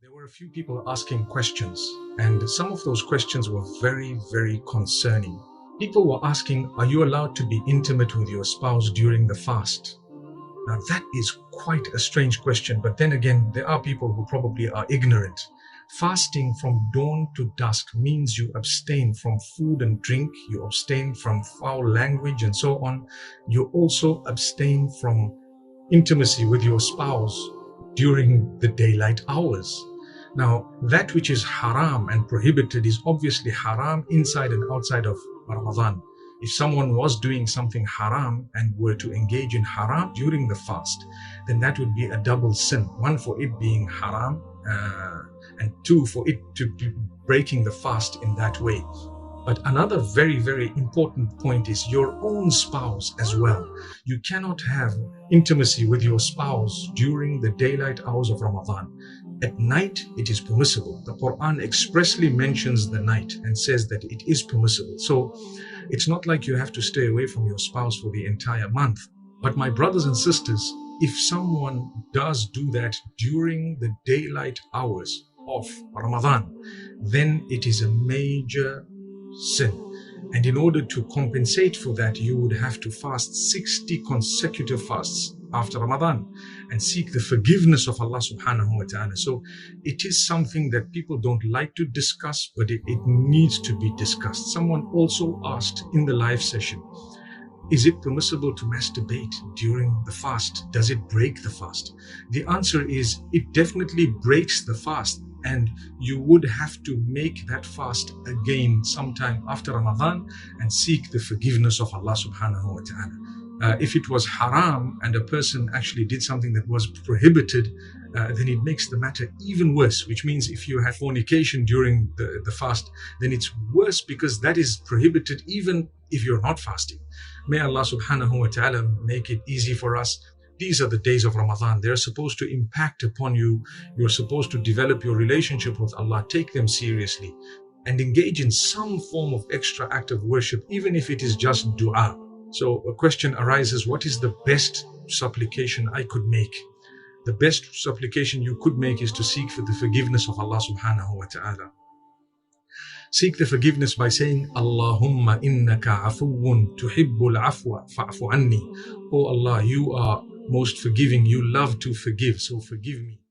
There were a few people asking questions, and some of those questions were very, very concerning. People were asking, are you allowed to be intimate with your spouse during the fast? Now that is quite a strange question, but then again, there are people who probably are ignorant. Fasting from dawn to dusk means you abstain from food and drink, you abstain from foul language and so on. You also abstain from intimacy with your spouse during the daylight hours. Now, that which is haram and prohibited is obviously haram inside and outside of Ramadan. If someone was doing something haram and were to engage in haram during the fast, then that would be a double sin. One, for it being haram, and two, for it to be breaking the fast in that way. But another very, very important point is your own spouse as well. You cannot have intimacy with your spouse during the daylight hours of Ramadan. At night, it is permissible. The Quran expressly mentions the night and says that it is permissible. So it's not like you have to stay away from your spouse for the entire month. But my brothers and sisters, if someone does do that during the daylight hours of Ramadan, then it is a major sin. And in order to compensate for that, you would have to fast 60 consecutive fasts after Ramadan and seek the forgiveness of Allah subhanahu wa ta'ala. So it is something that people don't like to discuss, but it needs to be discussed. Someone also asked in the live session, is it permissible to masturbate during the fast? Does it break the fast? The answer is it definitely breaks the fast, and you would have to make that fast again sometime after Ramadan and seek the forgiveness of Allah subhanahu wa ta'ala. If it was haram and a person actually did something that was prohibited, then it makes the matter even worse, which means if you have fornication during the fast, then it's worse because that is prohibited even if you're not fasting. May Allah subhanahu wa ta'ala make it easy for us. These are the days of Ramadan. They're supposed to impact upon you. You're supposed to develop your relationship with Allah. Take them seriously and engage in some form of extra act of worship, even if it is just dua. So a question arises, what is the best supplication I could make? The best supplication you could make is to seek for the forgiveness of Allah subhanahu wa ta'ala. Seek the forgiveness by saying, Allahumma innaka afuwwun tuhibbul afwa anni. Oh Allah, you are most forgiving, you love to forgive, so forgive me.